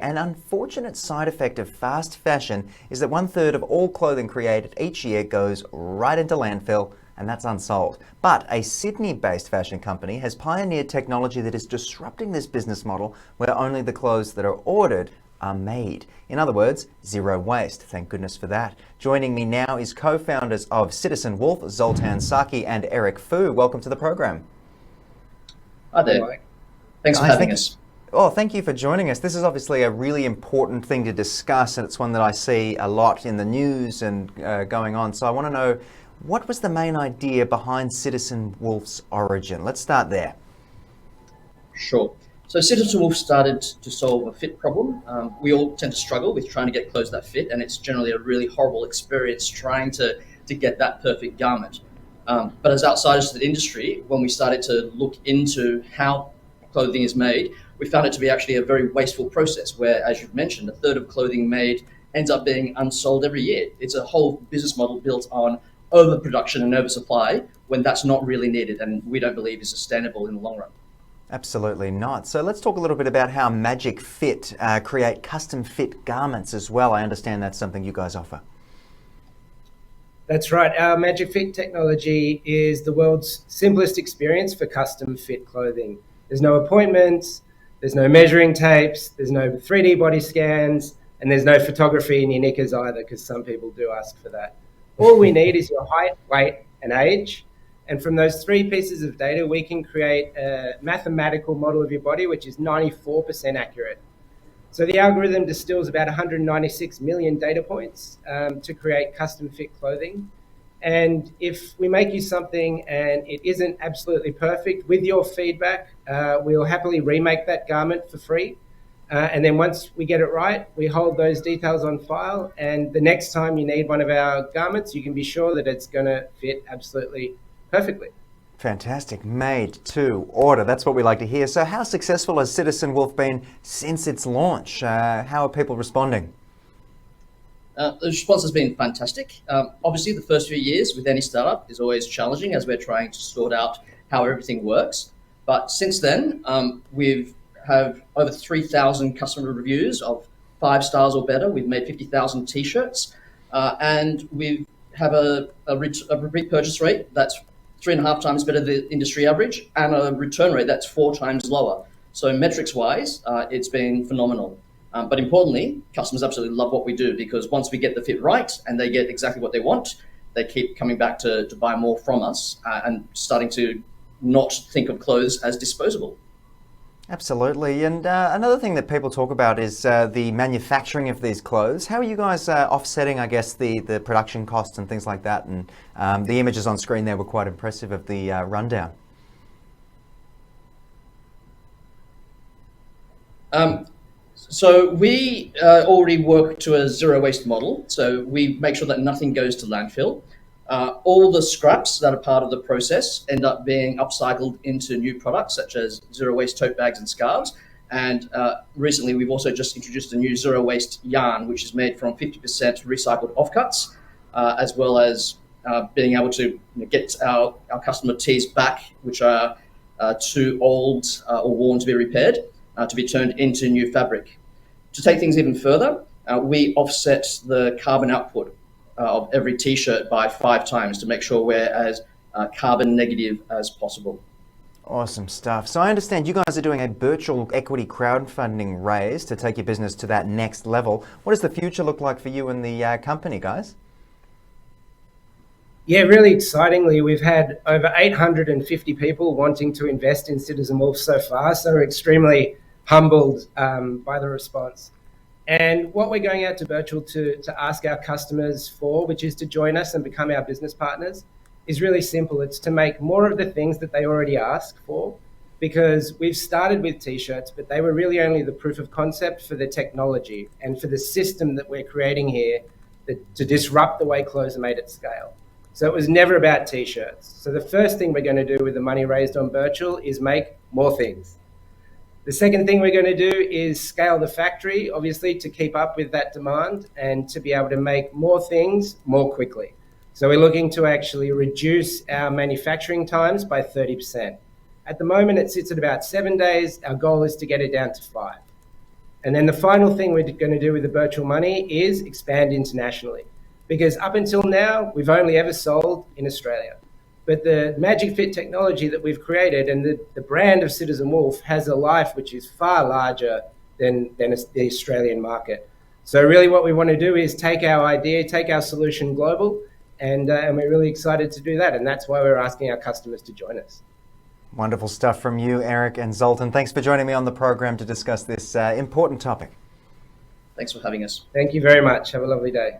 An unfortunate side effect of fast fashion is that 1/3 of all clothing created each year goes right into landfill, and that's unsold. But a Sydney-based fashion company has pioneered technology that is disrupting this business model where only the clothes that are ordered are made. In other words, zero waste. Thank goodness for that. Joining me now is co-founders of Citizen Wolf, Zoltan Csaki and Eric Fu. Welcome to the program. Hi there. Thanks for having us. Oh, thank you for joining us. This is obviously a really important thing to discuss, and it's one that I see a lot in the news and going on. So I want to know, what was the main idea behind Citizen Wolf's origin? Let's start there. Sure. So Citizen Wolf started to solve a fit problem. We all tend to struggle with trying to get clothes that fit, and it's generally a really horrible experience trying to get that perfect garment. But as outsiders to the industry, when we started to look into how clothing is made, we found it to be actually a very wasteful process where, as you've mentioned, 1/3 of clothing made ends up being unsold every year. It's a whole business model built on overproduction and oversupply when that's not really needed, and we don't believe is sustainable in the long run. Absolutely not. So let's talk a little bit about how Magic Fit create custom fit garments as well. I understand that's something you guys offer. That's right. Our Magic Fit technology is the world's simplest experience for custom fit clothing. There's no appointments, there's no measuring tapes, there's no 3D body scans, and there's no photography in your knickers either, because some people do ask for that. All we need is your height, weight, and age. And from those 3 pieces of data, we can create a mathematical model of your body, which is 94% accurate. So the algorithm distills about 196 million data points to create custom fit clothing. And if we make you something and it isn't absolutely perfect, with your feedback, we'll happily remake that garment for free. And then once we get it right, we hold those details on file. And the next time you need one of our garments, you can be sure that it's going to fit absolutely perfectly. Fantastic. Made to order. That's what we like to hear. So how successful has Citizen Wolf been since its launch? How are people responding? The response has been fantastic. Obviously, the first few years with any startup is always challenging as we're trying to sort out how everything works. But since then, we've have over 3,000 customer reviews of 5 stars or better. We've made 50,000 t-shirts, and we have a repeat purchase rate that's 3.5 times better than the industry average, and a return rate that's 4 times lower. So metrics-wise, it's been phenomenal. But importantly, customers absolutely love what we do, because once we get the fit right and they get exactly what they want, they keep coming back to buy more from us and starting to not think of clothes as disposable. Absolutely. And another thing that people talk about is the manufacturing of these clothes. How are you guys offsetting, I guess, the production costs and things like that? And the images on screen there were quite impressive of the rundown. So we already work to a zero waste model. So we make sure that nothing goes to landfill. All the scraps that are part of the process end up being upcycled into new products, such as zero waste tote bags and scarves. And recently, we've also just introduced a new zero waste yarn, which is made from 50% recycled offcuts, as well as being able to get our customer tees back, which are too old or worn to be repaired, to be turned into new fabric. To take things even further, we offset the carbon output of every t-shirt by 5 times to make sure we're as carbon negative as possible. Awesome stuff. So I understand you guys are doing a virtual equity crowdfunding raise to take your business to that next level. What does the future look like for you and the company, guys? Yeah, really excitingly, we've had over 850 people wanting to invest in Citizen Wolf so far, so we're extremely humbled by the response. And what we're going out to virtual to ask our customers for, which is to join us and become our business partners, is really simple. It's to make more of the things that they already ask for, because we've started with t-shirts, but they were really only the proof of concept for the technology and for the system that we're creating here to disrupt the way clothes are made at scale. So it was never about t-shirts. So the first thing we're going to do with the money raised on virtual is make more things. The second thing we're going to do is scale the factory, obviously, to keep up with that demand and to be able to make more things more quickly. So we're looking to actually reduce our manufacturing times by 30%. At the moment, it sits at about 7 days. Our goal is to get it down to 5. And then the final thing we're going to do with the virtual money is expand internationally. Because up until now, we've only ever sold in Australia. But the Magic Fit technology that we've created and the brand of Citizen Wolf has a life which is far larger than the Australian market. So really what we want to do is take our idea, take our solution global, and we're really excited to do that. And that's why we're asking our customers to join us. Wonderful stuff from you, Eric and Zoltan. Thanks for joining me on the program to discuss this important topic. Thanks for having us. Thank you very much. Have a lovely day.